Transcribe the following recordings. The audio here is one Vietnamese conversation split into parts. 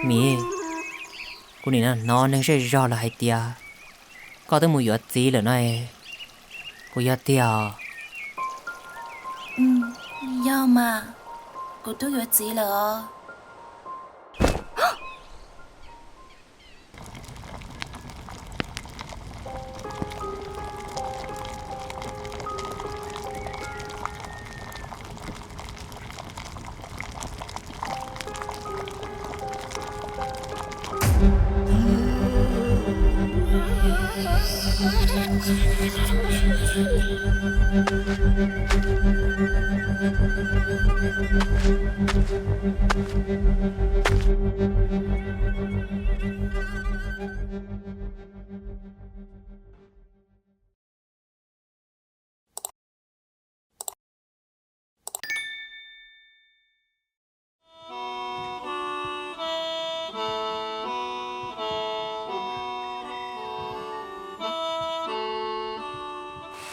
mì cô này nó nên sẽ rõ là hay tia có tới mùi giọt gì là này cô giọt tia do mà cô tôi giọt gì là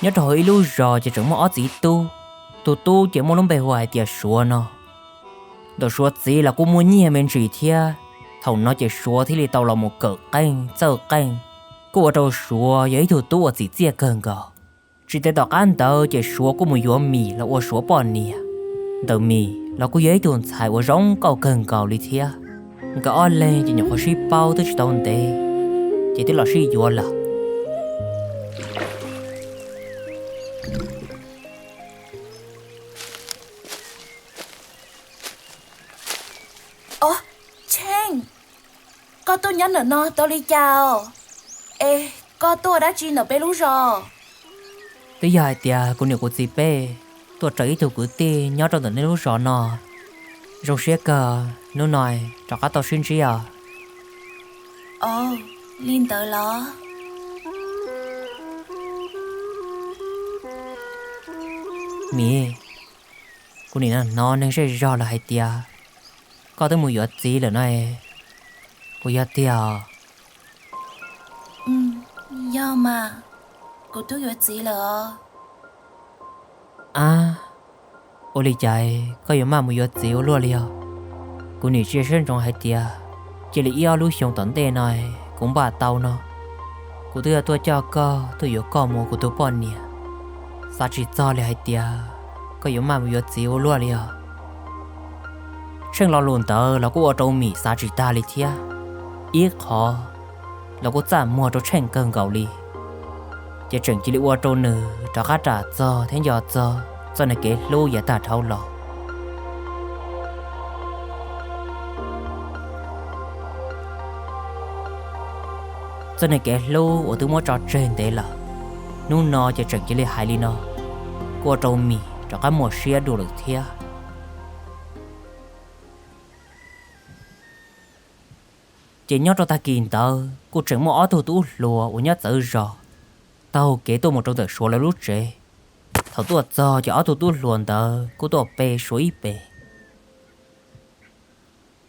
nhớ rồi lúc rồi chỉ chẳng mò gì tu chỉ muốn bề ngoài tiệt xua nó đồ xua gì là cũng muốn nhẹ mình chỉ thia thầu nó chỉ xua thì tàu là một cỡ canh giờ canh cô đâu xua giấy tu gì chia cần gò chỉ để đọc ăn tàu chỉ xua cũng muốn yếm mì là ô xua bò nè tàu mì là cũng giấy tuần xài ô rong cầu cần gò li thia cái on lên chỉ nhặt xí bao tới tàu tê chỉ để là xí yếm là Chang có tôi nhắn ở nó tôi đi chào ê có tôi đã chi ở bên lúc rồi tới giờ thì cô nhiều cô gì bé tôi chạy từ cứ tê nhớ trong tận lúc rõ nọ rồi sẽ cờ nó nói cho các tàu xuyên gì Linh tới lo mì cô này nó nên sẽ rõ là hay tia có tới mùi giọt gì là này cô giọt tia do mà cô tôi giọt gì là ô lý chạy có yếu mà mùi giọt gì ô luôn liao cô này chia sân trong hay tia chỉ là yêu lúc sống tận tê này cũng bà tàu nó cô tôi cho tôi yếu có của tôi bọn nè sao chỉ cho là hay tia có yếu mà mùi giọt gì ô luôn liao chân lo luôn tờ là cô ở đâu mì sao chỉ ta li thia ít khó là cô giảm mua cho chân cân gạo li chỉ chừng chỉ li ở đâu nữa cho các trả cho thế giờ cho này cái lô giá ta thâu lò cho này cái lô ở từ mua trò trên đấy là nung nó chỉ chừng chỉ li hai li nó cô ở đâu mì cho các mua xe đồ được thia chỉ nhớ cho ta kiên tờ cô chẳng mua ô tô lùa ở nhớ tự rõ tao kể tôi một trong tờ số là lúc trẻ thầu tôi cho ô tô luồn tờ cô tôi bê số ít bê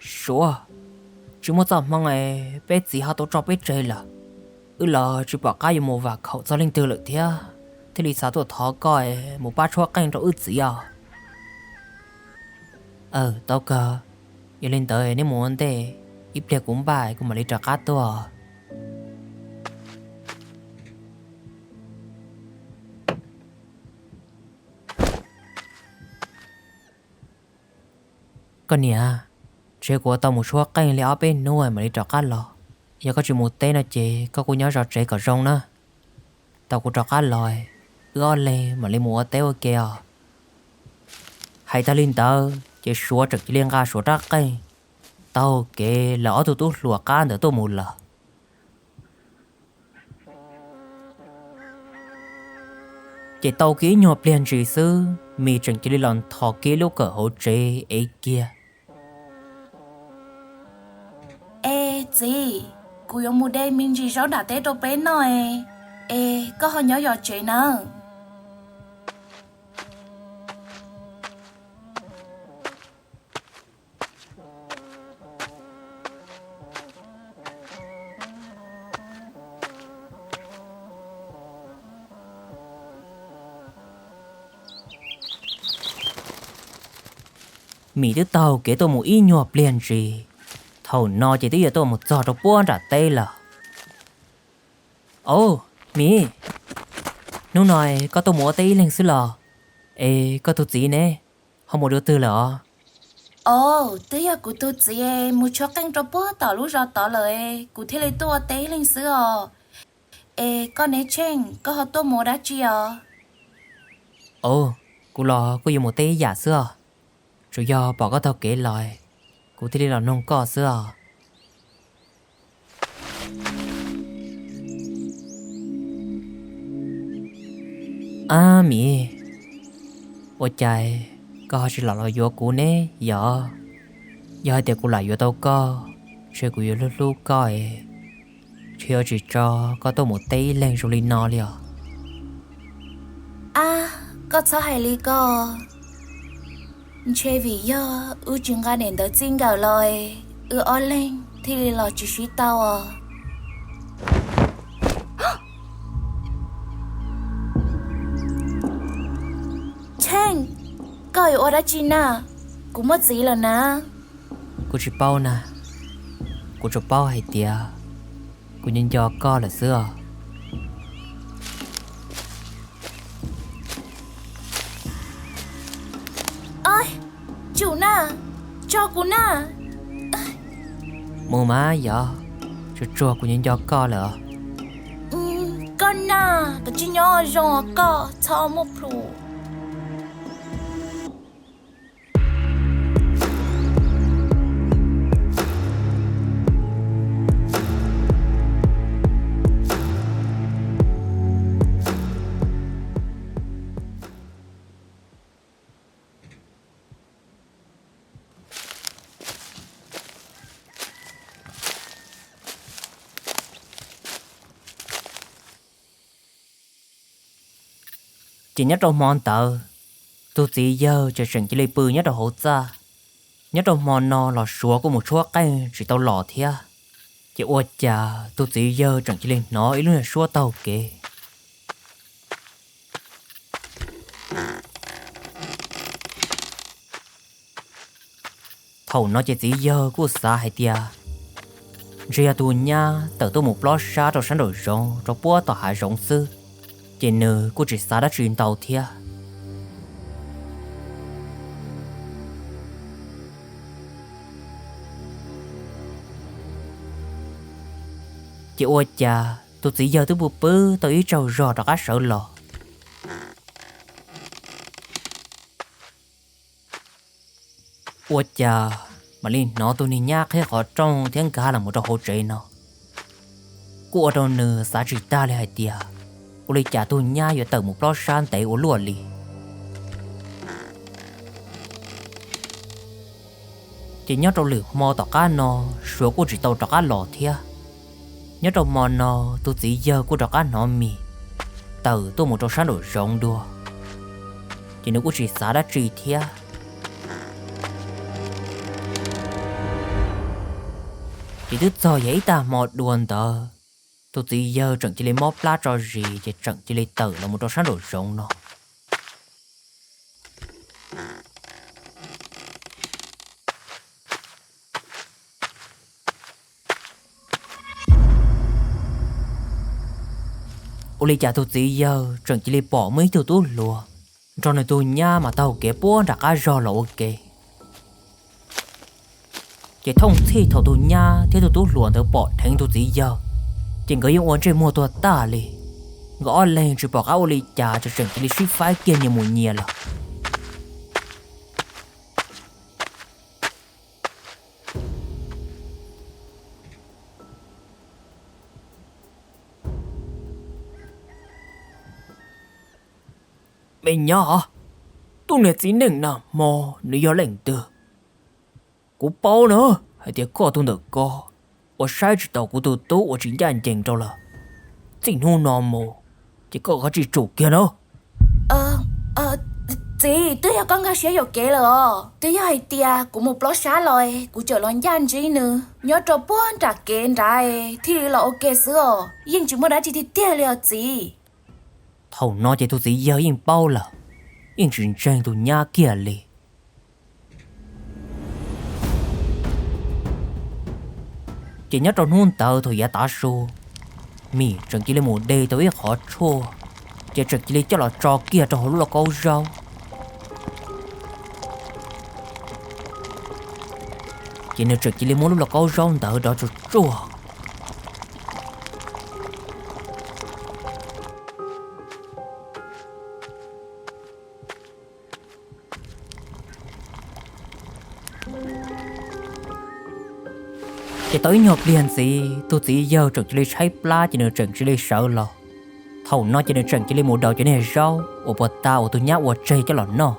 số chỉ muốn tao mong ai bê gì họ tôi cho bê chơi là là chỉ bảo cái một vài khẩu cho linh tư lực thế thế thì sao tôi thọ coi một ba chua canh cho gì tao cơ giờ lên tới nếu muốn thế ít đẹp cũng bài cũng mà lấy trả cá tôi con nè chơi của tao một số canh léo bên nuôi mà lấy trả cá lò giờ có chỉ một tên là chị có cô nhớ rõ chơi cả rong nữa tao cũng trả cá lòi ưa lên mà lấy mua téo kìa hay ta lên tao chỉ số trực chỉ liên ga số trắc canh tao kể lỡ tôi lùa cá nữa tôi một lần chỉ tao kỹ nhộp liền chỉ sư mi chẳng chỉ lần thọ kỹ lúc cỡ hỗ trợ ấy kia ê gì cô yêu một đêm mình chỉ rõ đã tết đồ bên rồi ê có họ nhớ giọt chuyện nữa Mỹ đứa tàu kể tôi một ý nhọp liền gì thầu nó chỉ tới giờ tôi một giọt trong buôn trả tê là ồ mi nếu nói có tôi mua tê lên xứ lò ê có tôi gì nè không một đứa tư lọ ồ tới giờ của tôi chỉ mua cho canh cho bữa tỏ lúc rồi tỏ lời của thế này tôi tế lên xứ con ấy chen có họ tôi mua đã chi ồ cô lò cô dùng một tê giả xưa rồi do bỏ có tao kể lời cô thế là nông cỏ xưa à mi ôi trời có chỉ là lo cô nè giờ thì cô lại vô tao có chơi cô vô lúc lúc coi chơi chỉ cho có tôi một tí lên rồi lên nó liền có sao hay lý có chơi vì do ưu chừng ga nền đỡ chinh gạo lòi on lên thì lò chỉ suy tao Cheng coi ở đó chi na cũng mất gì là na cô chỉ bao nè cô chỉ bao hay tiệt cô nhân do co là xưa ơi chủ na cho cô na mù má giờ cho chua cô nhân do co là con na cái chi nhỏ rồi co cho một phụ chỉ nhớ trong mòn tờ tôi chỉ giờ cho trận chỉ lấy bự nhớ trong hỗ trợ nhớ trong mòn nó là số của một số cái chỉ tao lò thia chỉ ôi chà tôi chỉ giờ trận chỉ lên nói luôn là số tao kì thầu nó chỉ giờ của xã hay tia riêng tôi nha tự tôi một lót xa trong sáng đổi rong trong bữa tao hải rong sư chỉ nửa cô chỉ xã đã truyền tàu thia chị ôi chà tôi chỉ giờ tôi bụp bứ tôi ý trâu rò đó cá sợ lò ôi chà mà lên nó tôi nên nhắc hết họ trong tiếng cá là một trò hỗ trợ nó cô ở đâu nửa xã chỉ ta lại hai tia cô lấy trả tôi nhá vừa tờ một lót san tệ của lúa lì chỉ nhớ trong lửa mò tỏ cá nó số cô chỉ tàu tỏ cá lò thia nhớ trong mò nó tôi chỉ giờ cô tỏ cá nó mì tờ tôi một trò san đổi rộng đùa chỉ nếu cô chỉ xã đã trì thia chỉ tức giờ giấy ta một đuồn tờ tôi chỉ giờ trận chỉ lấy móp lá cho gì chỉ trận chỉ lấy tờ là một trò sáng đổi rộng nó ô lý cha tôi chỉ giờ trận chỉ lấy bỏ mấy thứ tốt lùa cho nên tôi nha mà tao kể bố đặt cá rò là ok chỉ thông thi thầu tôi nha thế tôi tốt lùa tao bỏ thành tôi chỉ giờ chỉ có những chuyện mua tôi ta li gõ lên chỉ bỏ áo li trà cho trận chỉ li suy phái kia như mùi nhia là mình nhỏ tôi nghe chỉ nừng nào mò nếu do lệnh từ cú bao nữa hay tiếc co tôi được co我筛知道我都都我只眼睛着了，真好难么？这个还是做嘅咯。chị tôi giờ con ga sẽ dọc kể rồi tôi giờ hay tia cũng một lót xá rồi cũng chờ lon gian gì nữa nhớ cho bốn trả kể lại thì là ok sữa nhưng chúng mới đã chỉ thì tia liệu gì thầu nói thì tôi chỉ giờ yên bao là yên chuyện tranh tôi nhá kia li chỉ nhớ trong hôn tờ thôi giá tá số mì chẳng chỉ là một đề tôi biết khó chua chỉ chẳng chỉ là cho là trò kia trong hồn là câu rau chỉ nếu chẳng chỉ là muốn là câu rau tờ đó cho chua chỉ tới nhọc liền gì tôi chỉ giờ chẳng chỉ lấy trái pla chỉ nên chẳng chỉ lấy sợ lò thầu nó chỉ nên chẳng chỉ lấy một đầu chỉ nên rau ở bờ tàu tôi nhát ở chơi cho lò nó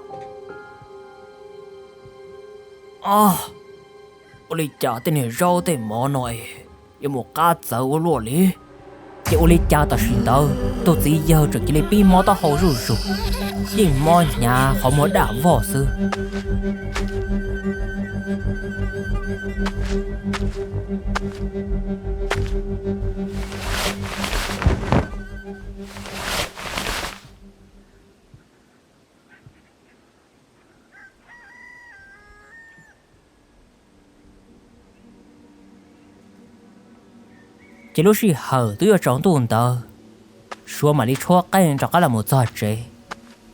ô lấy chả tên này rau tên mỏ nồi có một cá dầu luôn đi chỉ ô lấy chả ta xin tao tôi chỉ giờ chẳng chỉ lấy pi mỏ ta hậu rủ rủ nhưng mỏ nhà họ mỏ đã vỏ sư chỉ lúc gì hở tôi ở trong tuần tờ xua mà đi chua cái cho cái là một trò chơi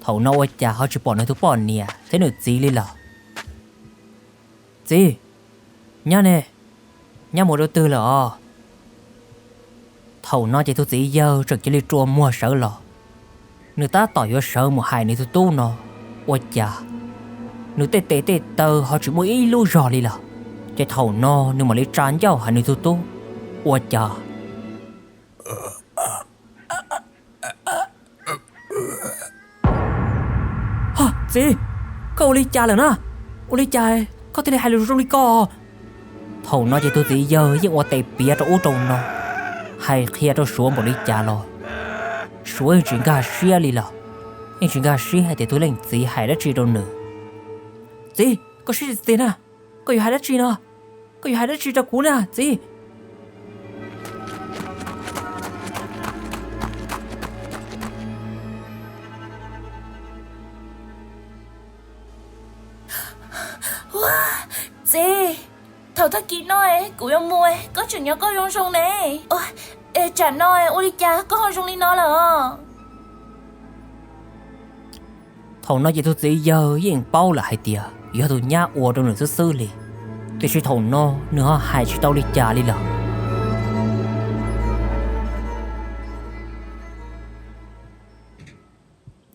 thầu nó ở nhà họ chỉ bỏ nơi thứ bỏ nè thế nữa gì đi lọ gì nhá nè nhá một đầu tư lọ thầu nó chỉ tôi chỉ giờ trực chỉ đi chua mua sợ lọ người ta tỏi vô sợ một hai này tôi tu nó ở nhà người tê tờ họ chỉ mua ít lưu rò đi lọ chỉ thầu nó nếu mà lấy trán nhau hai này tôi tu ở nhà gì có lấy cha rồi nè lấy cha có thể hai lần trong đi co thầu nó chỉ tôi chỉ giờ nhưng mà tệ bia cho ô trồng nó hay khi cho xuống một lấy cha rồi xuống chuyện gà xia đi lọ nhưng chuyện gà xia hay để tôi lên gì hay đã chỉ đâu nữa gì có xia gì nè có gì hay đã chỉ nè có gì hay đã chỉ cho cú nè gì Chị, thầu thắc kỹ nói, cụ yêu mua, có chuyện nhớ có rong rong này. Ôi, chả nói, ôi đi cha, có hồi rong đi nói là. thầu nó chỉ tôi chỉ giờ yên bao là hai tia, giờ tôi nhá uo trong nửa sư li, tôi chỉ thầu nó nữa hai chỉ tao đi cha đi là.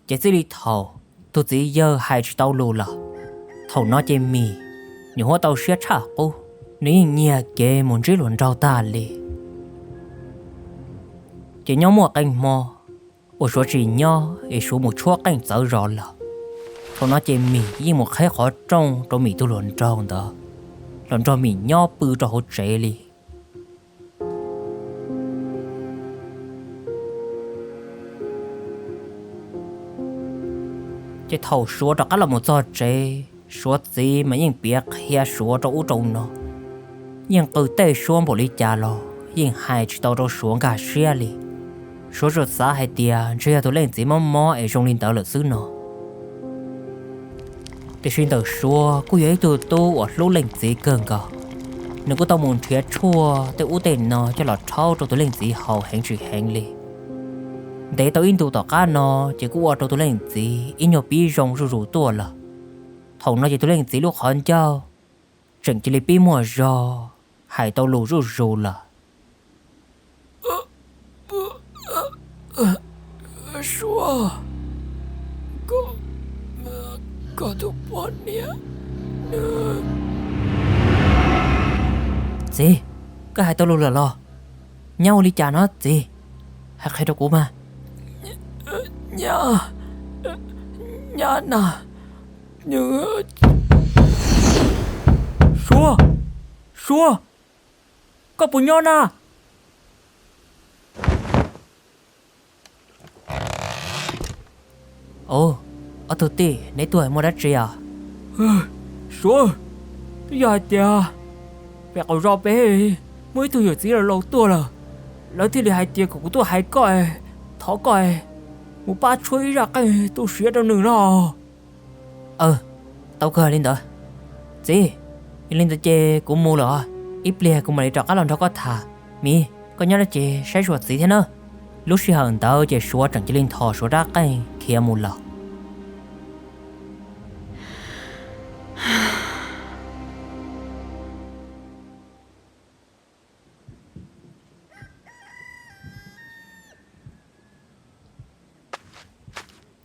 Chỉ đi thầu, tôi chỉ giờ hai chỉ tao lù là, thầu nó chỉ mì. Nếu họ tao sẽ trả cô nếu nhà kế muốn chỉ luận rau ta li chỉ nhau một cành mò ở số chỉ nhau ở số một chuột cành dở rõ là thôi nó chỉ mì nhưng một cái khó trong mì tôi luận rau mì nhau bự cho hỗ trợ li chỉ thầu số đó cái là một trò chơi số gì mà những biết kia số cho u trồng nó những từ tây xuống bộ lý cha lo những hai chỉ tao cho xuống cả xe li số rồi xã hay tia chỉ tôi lên chỉ mò ở trong linh tàu lịch sử nó để xuyên tàu số cô ấy từ tu ở lũ lên chỉ cần cả nếu có tao muốn thiệt chua tôi u tên nó cho là trâu cho tôi lên chỉ hậu hành chỉ hành li để tao in tụ tao cá nó chỉ có cho tôi lên chỉ in nhiều bí rong rủ tua là thầu nó chỉ tôi lên chỉ lúc hòn cho chẳng chỉ lấy bí mùa rò hải tao lù rù là Xua có thuộc bọn nhé gì cái hải tao lù là lo nhau đi trả nó gì hay khai đâu của mà nhà nà như Xua có bùn nhon à ồ ở tụi tì nấy tuổi mua đất gì à Xua giờ tia việc ở rò bé mới tôi hiểu gì là lâu tua là lỡ thì hai tia của tôi hai coi thó coi một ba chuối ra cái tôi xía đâu nữa nào tao cơ lên đó gì lên đó chê cũng mua rồi ít lìa cũng mà đi trọ cá lần đó có thà mi có nhớ là chị sẽ ruột gì thế nữa lúc xí hận tao chị xua chẳng chỉ linh thò xua ra cái kia một lọ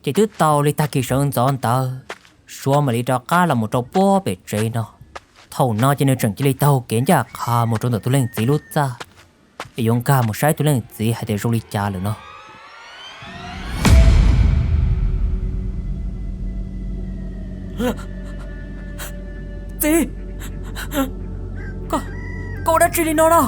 chị thứ tàu đi ta kỳ sơn dọn tao xua mà đi trọ cá là một trâu bó bể trái nó thầu nó cho nên chẳng chỉ lấy tàu kiến ra khá một trong tờ tu lên gì lút ra để dùng cả một sai tu lên gì hay để rồi đi cha nữa nó Chị Cô đã truy lên nó đâu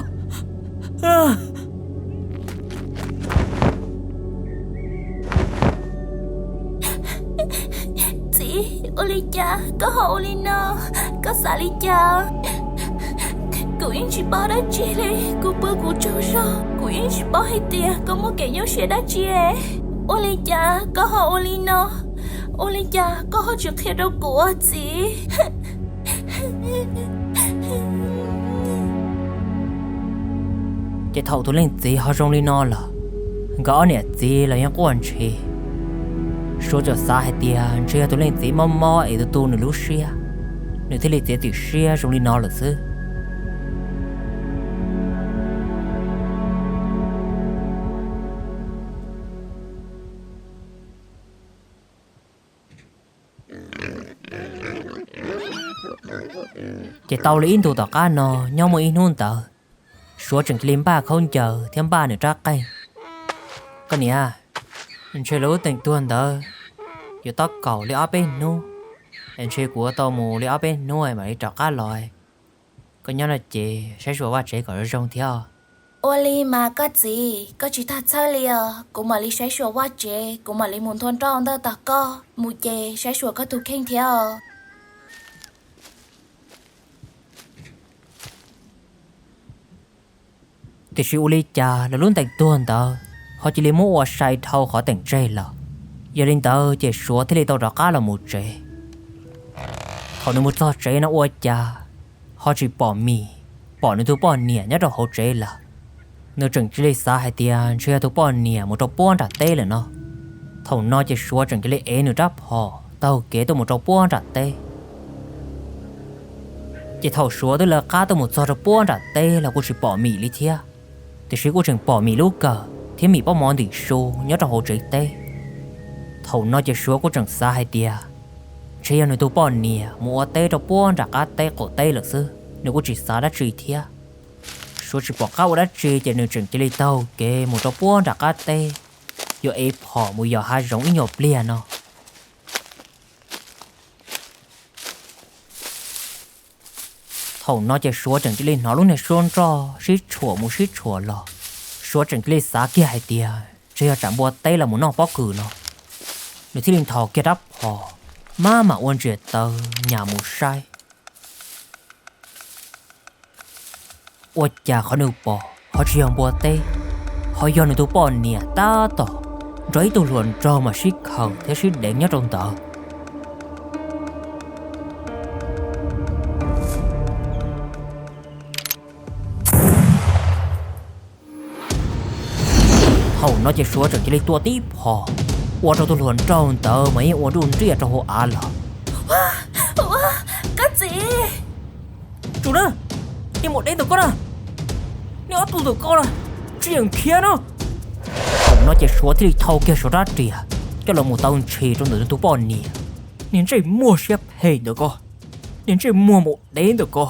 Chị Olivia có hộ Olino có xả lý cha cô yên chỉ bỏ đã chị đi cô bơ cô trâu rô cô yên chỉ bỏ hết tiền có một kẻ nhau sẽ đã chị Olivia có hộ Olino Olivia có hộ trực theo đâu của chị chị thầu tu lên gì họ trong đi nó là gõ nè gì là những quan chị số cho xa hay tiền chị tu lên gì mò ấy tu nửa lúc xia nửa thế này chị xia trong đi nó là chứ chị tàu lấy in tụ tỏ cá nó nhau mà in hôn tờ số chẳnglim ba không chờ thêm ba nữa trắc cây cái này à anh chơi lối tình tuần tờ giờ tao cầu lấy áp bên nu anh chơi của tao mù lấy áp bên nuôi mà đi trọ cá lòi có nhớ là chị sẽ sửa qua chị gọi rong theo Oli mà có gì có chỉ thật sao liền cũng mà lý sẽ sửa qua chị cũng mà lý muốn thôn tròn tao ta co mù chị sẽ sửa có tụ khen theo thì sự uli cha là luôn tình tuần tờ họ chỉ lấy mua sai thâu khỏi tình chơi là giờ đến tờ chị sửa thì lấy tao trọ cá là một chị họ nếu muốn cho chị nó ua cha họ chỉ bỏ mì bỏ nó thu bỏ nhẹ nhất rồi họ chị là nếu chẳng chỉ lấy xa hay tiền chưa thu bỏ nhẹ một trâu bón trả tê là nó thầu nó chỉ sửa chẳng chỉ lấy ế nữa đáp họ tao kế tôi một trâu bón trả tê chỉ thầu sửa tôi là cá tôi một trâu bón trả tê là cô chỉ bỏ mì đi thia thì sĩ cô chẳng bỏ mì lúc cờ thì mì bao món thì xô nhớ cho họ chị tê thầu nó chỉ sửa cô chẳng xa hay tiền chỉ là tôi bỏ nhẹ mua tê trâu bón trả cá tê cổ tê là sư nếu cô chỉ xa đã chỉ thia số chỉ bỏ cao đã chỉ cho nên chẳng chỉ lấy tàu kê một trâu bón trả cá tê giờ ép họ một giờ hai giống nhộp liền nó thầu nó chỉ số chẳng chỉ lấy nó lúc này xuân cho xí chùa một xí chùa lò số chẳng chỉ lấy giá kia hay tiền chỉ là chẳng bỏ tay là muốn nó bỏ cử nó nếu thì linh thọ kia đắp họ mà ôn chuyện tờ nhà một sai ôi cha khó nấu bỏ họ chỉ làm bỏ tay họ do nó tụ bỏ nè ta tỏ rồi tụ luồn cho mà xí khẩn thế xí đến nhất trong tờ hầu nó chỉ số chẳng chỉ lấy tua tí họ ua cho tụ luồn trong tờ mấy ua đun chia cho họ à là có gì Chủ đó đi một đến tụi con à nếu tụi con à chuyện kia nó hầu nó chỉ số thì thâu kia số ra trìa cái là một tàu chỉ trong nửa tụ bỏ nè nên chỉ mua xếp hề được con nên chỉ mua một đến được con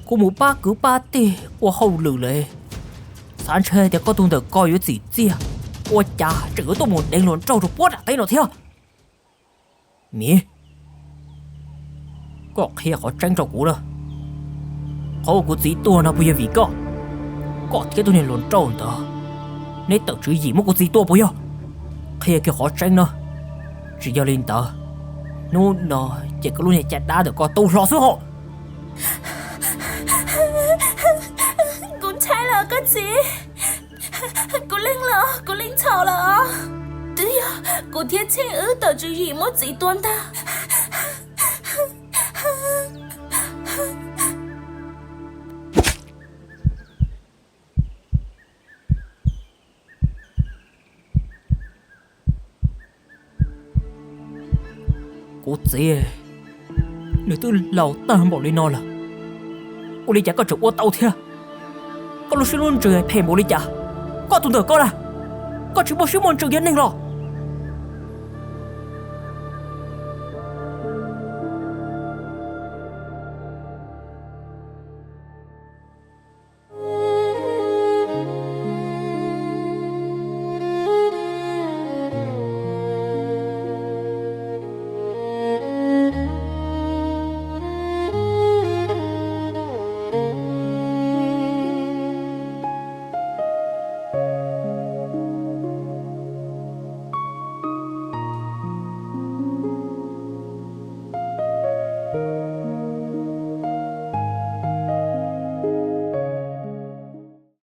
cô muốn ba cứ ba tê ua hầu lử lệ sáng chơi thì có tuần được coi với gì chia ua cha chỉ có tôi một đến luôn trâu rồi bớt tay nó theo mía có khi họ tranh trâu cũ đâu có một gì tua nào bây giờ vì có cái tôi này luôn trâu đó nếu tự chữ gì mà có gì tua bây giờ khi cái họ tranh nó chỉ do lên tờ nó chỉ có luôn này chặt đá được có tôi lo xuống họ cũng trái là có gì cô lên thảo là đấy à cô thiết chế ư tờ chữ gì một gì tuân ta Cô dễ nếu tôi lào ta bỏ lên nó là cô lý chả có chỗ ô tàu thế có lúc xin luôn trời phải bỏ lý chả có tuần thở có là có chỉ bỏ xin môn trường dân nên rồi